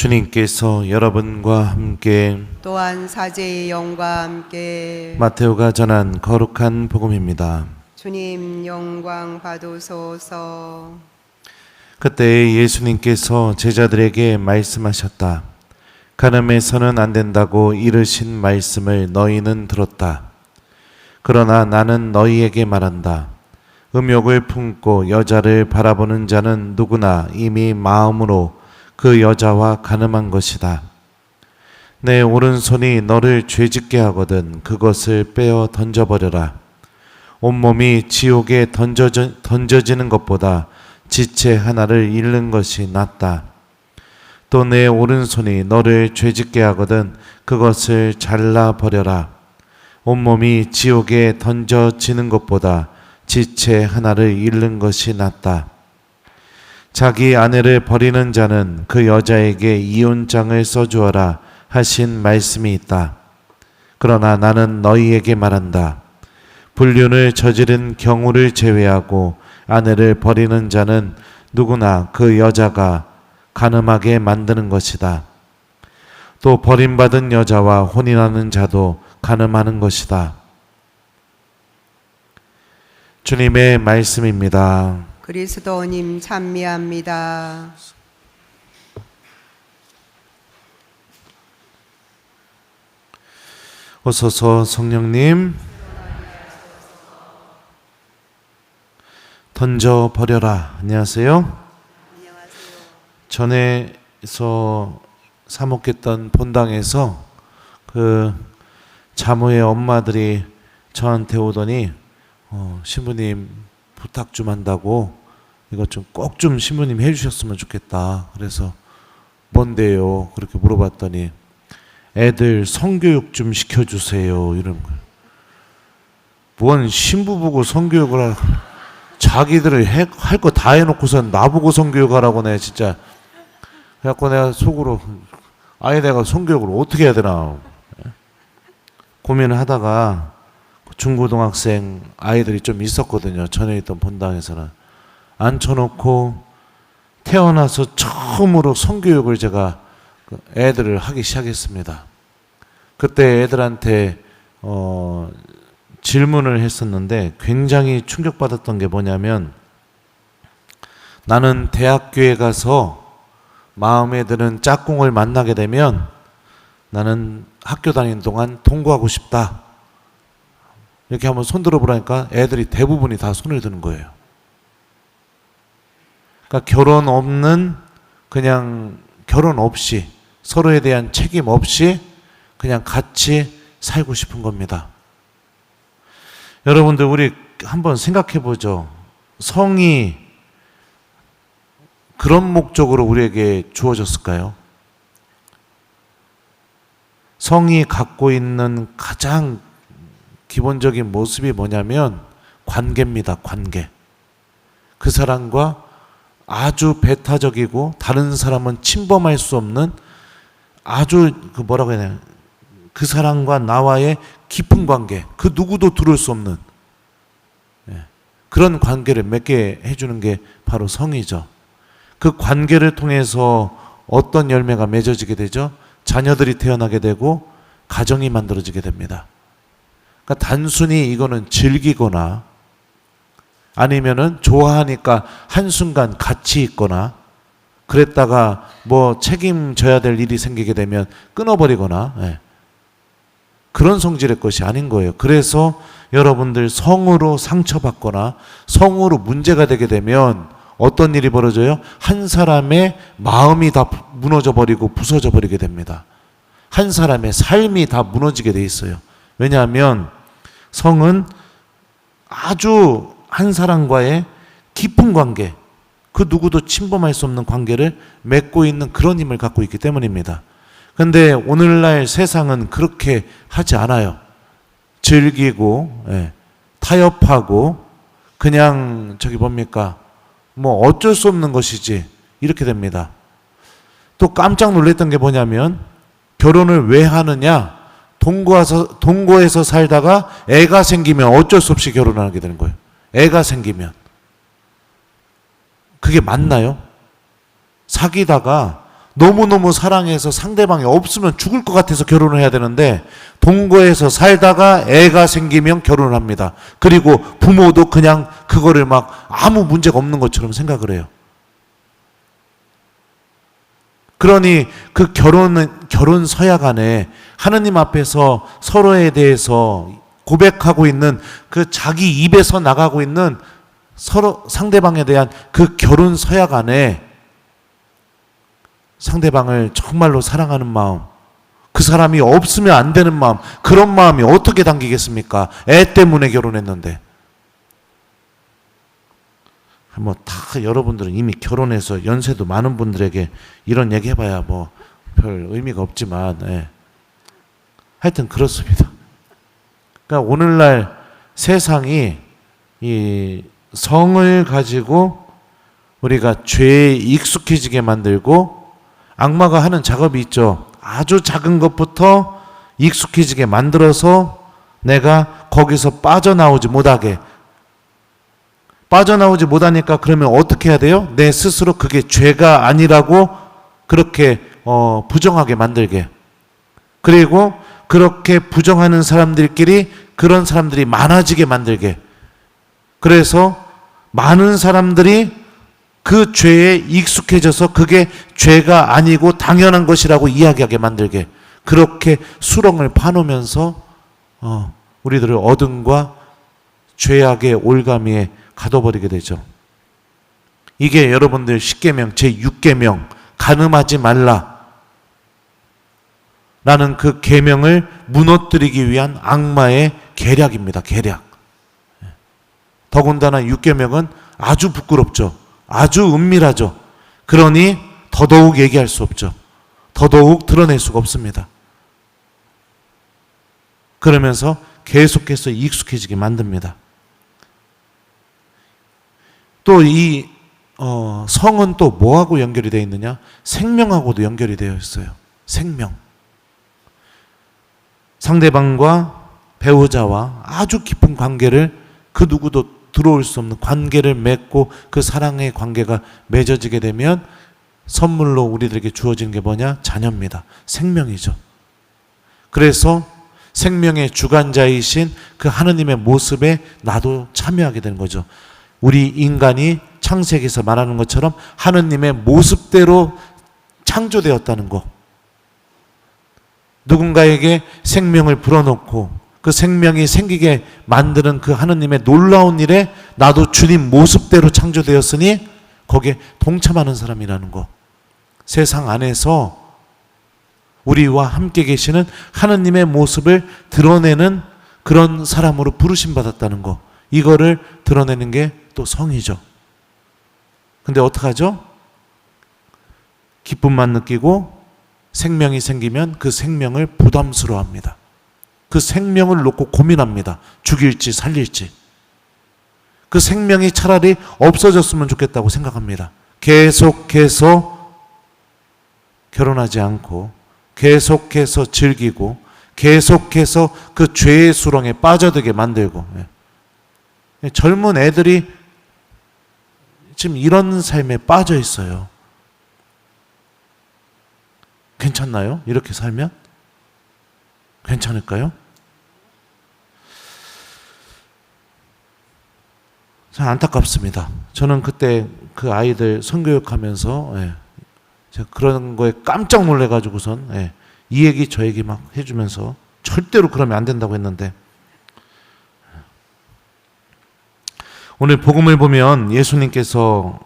주님께서 여러분과 함께 또한 사제의 영과 함께 마테오가 전한 거룩한 복음입니다. 주님 영광 받으소서. 그때 예수님께서 제자들에게 말씀하셨다. 간음해서는 안 된다고 이르신 말씀을 너희는 들었다. 그러나 나는 너희에게 말한다. 음욕을 품고 여자를 바라보는 자는 누구나 이미 마음으로 그 여자와 간음한 것이다. 내 오른손이 너를 죄짓게 하거든 그것을 빼어 던져버려라. 온몸이 지옥에 던져지는 것보다 지체 하나를 잃는 것이 낫다. 또 내 오른손이 너를 죄짓게 하거든 그것을 잘라버려라. 온몸이 지옥에 던져지는 것보다 지체 하나를 잃는 것이 낫다. 자기 아내를 버리는 자는 그 여자에게 이혼장을 써주어라 하신 말씀이 있다. 그러나 나는 너희에게 말한다. 불륜을 저지른 경우를 제외하고 아내를 버리는 자는 누구나 그 여자가 간음하게 만드는 것이다. 또 버림받은 여자와 혼인하는 자도 간음하는 것이다. 주님의 말씀입니다. 그리스도님 찬미합니다. 오소서 성령님, 던져버려라. 안녕하세요. 전에서 사목했던 본당에서 그 자모의 엄마들이 저한테 오더니 신부님 부탁 좀 한다고 이것 좀 꼭 좀 신부님 해주셨으면 좋겠다. 그래서 뭔데요? 그렇게 물어봤더니 애들 성교육 좀 시켜주세요 이런 거예요. 뭔 신부 보고 성교육을 자기들을 할 거 다 해놓고서 나보고 성교육하라고 내 진짜. 그래갖고 내가 속으로 아예 내가 성교육을 어떻게 해야 되나 고민을 하다가 중고등학생 아이들이 좀 있었거든요. 전에 있던 본당에서는. 앉혀놓고 태어나서 처음으로 성교육을 제가 애들을 하기 시작했습니다. 그때 애들한테 질문을 했었는데 굉장히 충격받았던 게 뭐냐면, 나는 대학교에 가서 마음에 드는 짝꿍을 만나게 되면 나는 학교 다니는 동안 동거하고 싶다. 이렇게 한번 손 들어보라니까 애들이 대부분이 다 손을 드는 거예요. 그러니까 결혼 없는, 그냥 결혼 없이 서로에 대한 책임 없이 그냥 같이 살고 싶은 겁니다. 여러분들 우리 한번 생각해 보죠. 성이 그런 목적으로 우리에게 주어졌을까요? 성이 갖고 있는 가장 기본적인 모습이 뭐냐면 관계입니다. 관계. 그 사람과 아주 배타적이고 다른 사람은 침범할 수 없는 아주 뭐라고 해야 되나, 그 사람과 나와의 깊은 관계, 그 누구도 들을 수 없는 그런 관계를 맺게 해주는 게 바로 성이죠. 그 관계를 통해서 어떤 열매가 맺어지게 되죠? 자녀들이 태어나게 되고 가정이 만들어지게 됩니다. 그러니까 단순히 이거는 즐기거나 아니면은 좋아하니까 한순간 같이 있거나 그랬다가 뭐 책임져야 될 일이 생기게 되면 끊어버리거나 그런 성질의 것이 아닌 거예요. 그래서 여러분들 성으로 상처받거나 성으로 문제가 되게 되면 어떤 일이 벌어져요? 한 사람의 마음이 다 무너져 버리고 부서져 버리게 됩니다. 한 사람의 삶이 다 무너지게 돼 있어요. 왜냐하면 성은 아주 한 사람과의 깊은 관계, 그 누구도 침범할 수 없는 관계를 맺고 있는 그런 힘을 갖고 있기 때문입니다. 그런데 오늘날 세상은 그렇게 하지 않아요. 즐기고 타협하고 그냥 뭐 어쩔 수 없는 것이지 이렇게 됩니다. 또 깜짝 놀랐던 게 뭐냐면, 결혼을 왜 하느냐, 동거해서 살다가 애가 생기면 어쩔 수 없이 결혼하게 되는 거예요. 애가 생기면. 그게 맞나요? 사귀다가 너무너무 사랑해서 상대방이 없으면 죽을 것 같아서 결혼을 해야 되는데 동거해서 살다가 애가 생기면 결혼을 합니다. 그리고 부모도 그냥 그거를 막 아무 문제가 없는 것처럼 생각을 해요. 그러니 그 결혼 서약 안에 하느님 앞에서 서로에 대해서 고백하고 있는 그 자기 입에서 나가고 있는 서로 상대방에 대한 그 결혼 서약 안에 상대방을 정말로 사랑하는 마음, 그 사람이 없으면 안 되는 마음, 그런 마음이 어떻게 담기겠습니까? 애 때문에 결혼했는데. 뭐 다 여러분들은 이미 결혼해서 연세도 많은 분들에게 이런 얘기 해봐야 뭐 별 의미가 없지만, 예. 하여튼 그렇습니다. 그러니까 오늘날 세상이 이 성을 가지고 우리가 죄에 익숙해지게 만들고 악마가 하는 작업이 있죠. 아주 작은 것부터 익숙해지게 만들어서 내가 거기서 빠져나오지 못하니까 그러면 어떻게 해야 돼요? 내 스스로 그게 죄가 아니라고 그렇게 부정하게 만들게. 그리고 그렇게 부정하는 사람들끼리 그런 사람들이 많아지게 만들게. 그래서 많은 사람들이 그 죄에 익숙해져서 그게 죄가 아니고 당연한 것이라고 이야기하게 만들게. 그렇게 수렁을 파놓으면서 우리들을 어둠과 죄악의 올가미에 가둬버리게 되죠. 이게 여러분들 10계명 제6계명 간음하지 말라 라는 그 계명을 무너뜨리기 위한 악마의 계략입니다. 계략. 더군다나 6계명은 아주 부끄럽죠. 아주 은밀하죠. 그러니 더더욱 얘기할 수 없죠. 더더욱 드러낼 수가 없습니다. 그러면서 계속해서 익숙해지게 만듭니다. 또 이 성은 또 뭐하고 연결이 되어 있느냐? 생명하고도 연결이 되어 있어요. 생명. 상대방과 배우자와 아주 깊은 관계를 그 누구도 들어올 수 없는 관계를 맺고 그 사랑의 관계가 맺어지게 되면 선물로 우리들에게 주어지는 게 뭐냐? 자녀입니다. 생명이죠. 그래서 생명의 주관자이신 그 하느님의 모습에 나도 참여하게 되는 거죠. 우리 인간이 창세기에서 말하는 것처럼 하느님의 모습대로 창조되었다는 것. 누군가에게 생명을 불어넣고 그 생명이 생기게 만드는 그 하느님의 놀라운 일에 나도 주님 모습대로 창조되었으니 거기에 동참하는 사람이라는 것. 세상 안에서 우리와 함께 계시는 하느님의 모습을 드러내는 그런 사람으로 부르심 받았다는 것. 이거를 드러내는 게 또 성이죠. 근데 어떡하죠? 기쁨만 느끼고 생명이 생기면 그 생명을 부담스러워합니다. 그 생명을 놓고 고민합니다. 죽일지 살릴지. 그 생명이 차라리 없어졌으면 좋겠다고 생각합니다. 계속해서 결혼하지 않고 계속해서 즐기고 계속해서 그 죄의 수렁에 빠져들게 만들고. 젊은 애들이 지금 이런 삶에 빠져 있어요. 괜찮나요? 이렇게 살면? 괜찮을까요? 참 안타깝습니다. 저는 그때 그 아이들 성교육하면서 제가 그런 거에 깜짝 놀래가지고선 이 얘기 저 얘기 막 해주면서 절대로 그러면 안 된다고 했는데 오늘 복음을 보면 예수님께서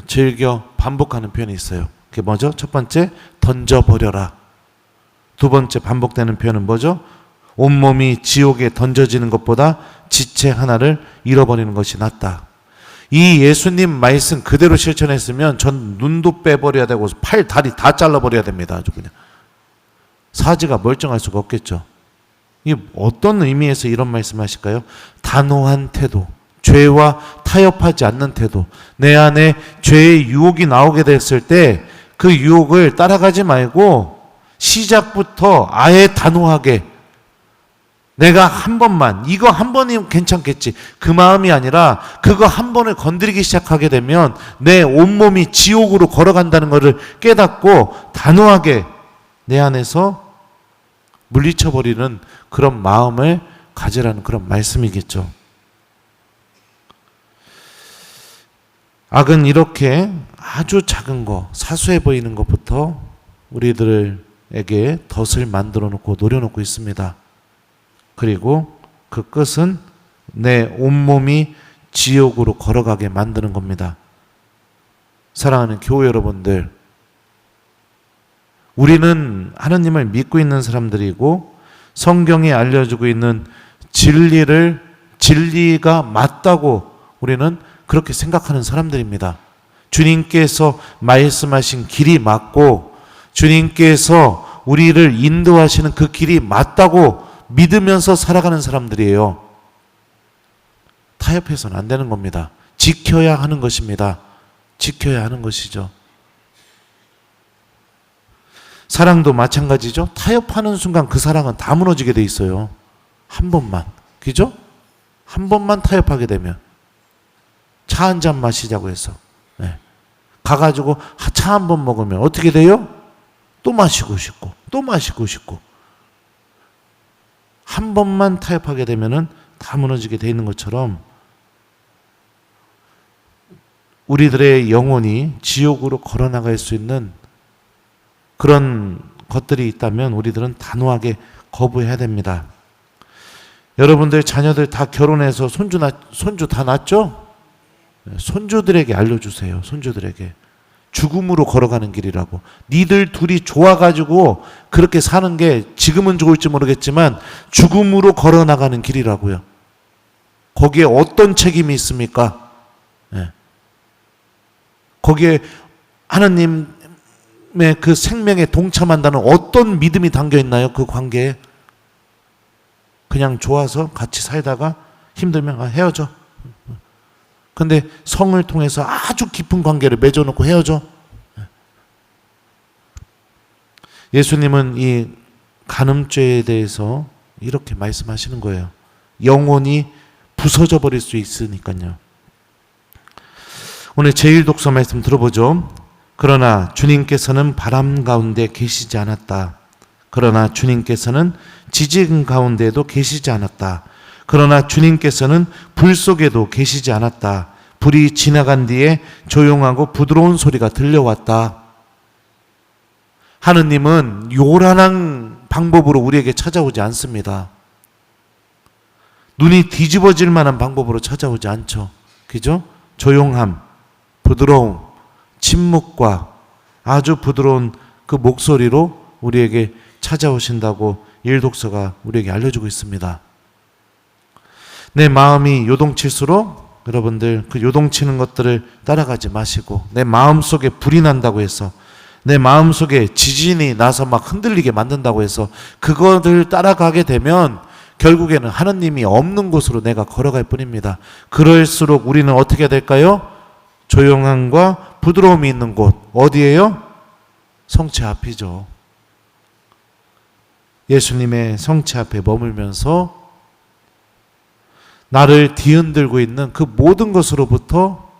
즐겨 반복하는 표현이 있어요. 그게 뭐죠? 첫 번째, 던져버려라. 두 번째 반복되는 표현은 뭐죠? 온몸이 지옥에 던져지는 것보다 지체 하나를 잃어버리는 것이 낫다. 이 예수님 말씀 그대로 실천했으면 전 눈도 빼버려야 되고 팔, 다리 다 잘라버려야 됩니다. 아주 그냥. 사지가 멀쩡할 수가 없겠죠. 이 어떤 의미에서 이런 말씀 하실까요? 단호한 태도, 죄와 타협하지 않는 태도. 내 안에 죄의 유혹이 나오게 됐을 때 그 유혹을 따라가지 말고 시작부터 아예 단호하게 내가 한 번만, 이거 한 번이면 괜찮겠지, 그 마음이 아니라 그거 한 번을 건드리기 시작하게 되면 내 온몸이 지옥으로 걸어간다는 것을 깨닫고 단호하게 내 안에서 물리쳐버리는 그런 마음을 가지라는 그런 말씀이겠죠. 악은 이렇게 아주 작은 거, 사소해 보이는 것부터 우리들에게 덫을 만들어 놓고 노려놓고 있습니다. 그리고 그 끝은 내 온몸이 지옥으로 걸어가게 만드는 겁니다. 사랑하는 교회 여러분들, 우리는 하느님을 믿고 있는 사람들이고 성경이 알려주고 있는 진리가 맞다고 우리는 그렇게 생각하는 사람들입니다. 주님께서 말씀하신 길이 맞고 주님께서 우리를 인도하시는 그 길이 맞다고 믿으면서 살아가는 사람들이에요. 타협해서는 안 되는 겁니다. 지켜야 하는 것입니다. 지켜야 하는 것이죠. 사랑도 마찬가지죠. 타협하는 순간 그 사랑은 다 무너지게 돼 있어요. 한 번만. 그죠? 한 번만 타협하게 되면. 차 한 잔 마시자고 해서. 네. 가가지고 차 한 번 먹으면 어떻게 돼요? 또 마시고 싶고, 또 마시고 싶고. 한 번만 타협하게 되면은 다 무너지게 돼 있는 것처럼 우리들의 영혼이 지옥으로 걸어나갈 수 있는 그런 것들이 있다면 우리들은 단호하게 거부해야 됩니다. 여러분들 자녀들 다 결혼해서 손주 다 낳았죠? 손주들에게 알려주세요. 손주들에게. 죽음으로 걸어가는 길이라고. 니들 둘이 좋아가지고 그렇게 사는 게 지금은 좋을지 모르겠지만 죽음으로 걸어나가는 길이라고요. 거기에 어떤 책임이 있습니까? 네. 거기에 하나님의 그 생명에 동참한다는 어떤 믿음이 담겨 있나요? 그 관계에. 그냥 좋아서 같이 살다가 힘들면 헤어져. 근데 성을 통해서 아주 깊은 관계를 맺어놓고 헤어져. 예수님은 이 간음죄에 대해서 이렇게 말씀하시는 거예요. 영혼이 부서져 버릴 수 있으니까요. 오늘 제1독서 말씀 들어보죠. 그러나 주님께서는 바람 가운데 계시지 않았다. 그러나 주님께서는 지진 가운데도 계시지 않았다. 그러나 주님께서는 불 속에도 계시지 않았다. 불이 지나간 뒤에 조용하고 부드러운 소리가 들려왔다. 하느님은 요란한 방법으로 우리에게 찾아오지 않습니다. 눈이 뒤집어질 만한 방법으로 찾아오지 않죠. 그죠? 조용함, 부드러움, 침묵과 아주 부드러운 그 목소리로 우리에게 찾아오신다고 1독서가 우리에게 알려주고 있습니다. 내 마음이 요동칠수록 여러분들 그 요동치는 것들을 따라가지 마시고 내 마음속에 불이 난다고 해서 내 마음속에 지진이 나서 막 흔들리게 만든다고 해서 그것을 따라가게 되면 결국에는 하느님이 없는 곳으로 내가 걸어갈 뿐입니다. 그럴수록 우리는 어떻게 해야 될까요? 조용함과 부드러움이 있는 곳 어디예요? 성체 앞이죠. 예수님의 성체 앞에 머물면서 나를 뒤흔들고 있는 그 모든 것으로부터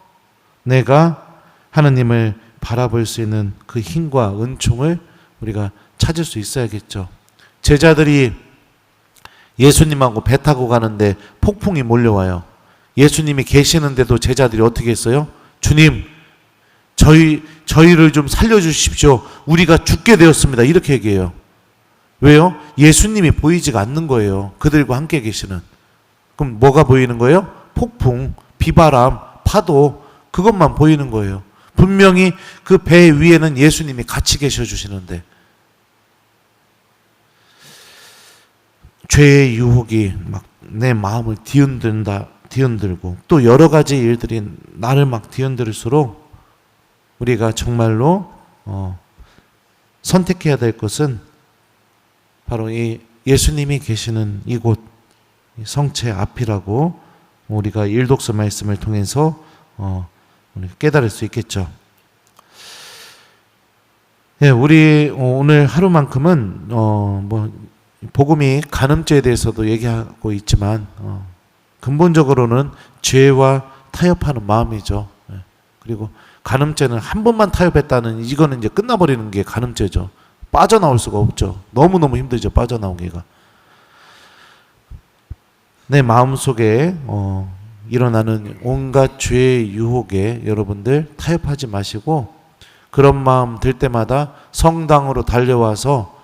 내가 하느님을 바라볼 수 있는 그 힘과 은총을 우리가 찾을 수 있어야겠죠. 제자들이 예수님하고 배 타고 가는데 폭풍이 몰려와요. 예수님이 계시는데도 제자들이 어떻게 했어요? 주님, 저희를 좀 살려주십시오. 우리가 죽게 되었습니다. 이렇게 얘기해요. 왜요? 예수님이 보이지가 않는 거예요. 그들과 함께 계시는. 그럼 뭐가 보이는 거예요? 폭풍, 비바람, 파도, 그것만 보이는 거예요. 분명히 그 배 위에는 예수님이 같이 계셔 주시는데 죄의 유혹이 막 내 마음을 뒤흔들고 또 여러 가지 일들이 나를 막 뒤흔들수록 우리가 정말로 선택해야 될 것은 바로 이 예수님이 계시는 이곳 성체 앞이라고 우리가 1독서 말씀을 통해서 우리 깨달을 수 있겠죠. 예, 우리 오늘 하루만큼은 복음이 간음죄에 대해서도 얘기하고 있지만 근본적으로는 죄와 타협하는 마음이죠. 예. 그리고 간음죄는 한 번만 타협했다는 이거는 이제 끝나버리는 게 간음죄죠. 빠져나올 수가 없죠. 너무너무 힘들죠. 빠져나오기가. 내 마음속에 일어나는 온갖 죄의 유혹에 여러분들 타협하지 마시고 그런 마음 들 때마다 성당으로 달려와서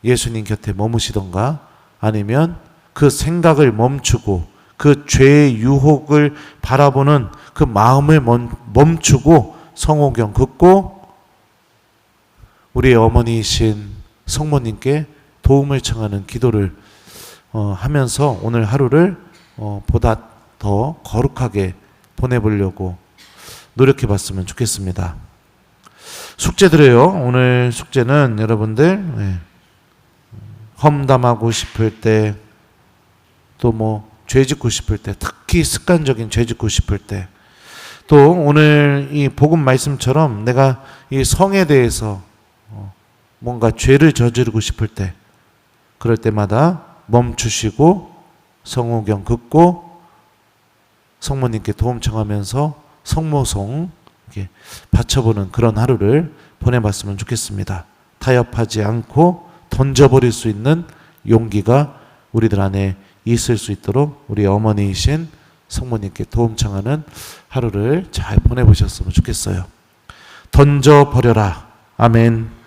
예수님 곁에 머무시던가 아니면 그 생각을 멈추고 그 죄의 유혹을 바라보는 그 마음을 멈추고 성호경 긋고 우리의 어머니이신 성모님께 도움을 청하는 기도를 하면서 오늘 하루를 보다 더 거룩하게 보내보려고 노력해 봤으면 좋겠습니다. 숙제드려요. 오늘 숙제는 여러분들 험담하고 싶을 때 또 뭐 죄짓고 싶을 때 특히 습관적인 죄짓고 싶을 때 또 오늘 이 복음 말씀처럼 내가 이 성에 대해서 뭔가 죄를 저지르고 싶을 때 그럴 때마다 멈추시고 성호경 긋고 성모님께 도움 청하면서 성모송 이렇게 바쳐보는 그런 하루를 보내봤으면 좋겠습니다. 타협하지 않고 던져버릴 수 있는 용기가 우리들 안에 있을 수 있도록 우리 어머니이신 성모님께 도움 청하는 하루를 잘 보내보셨으면 좋겠어요. 던져버려라. 아멘.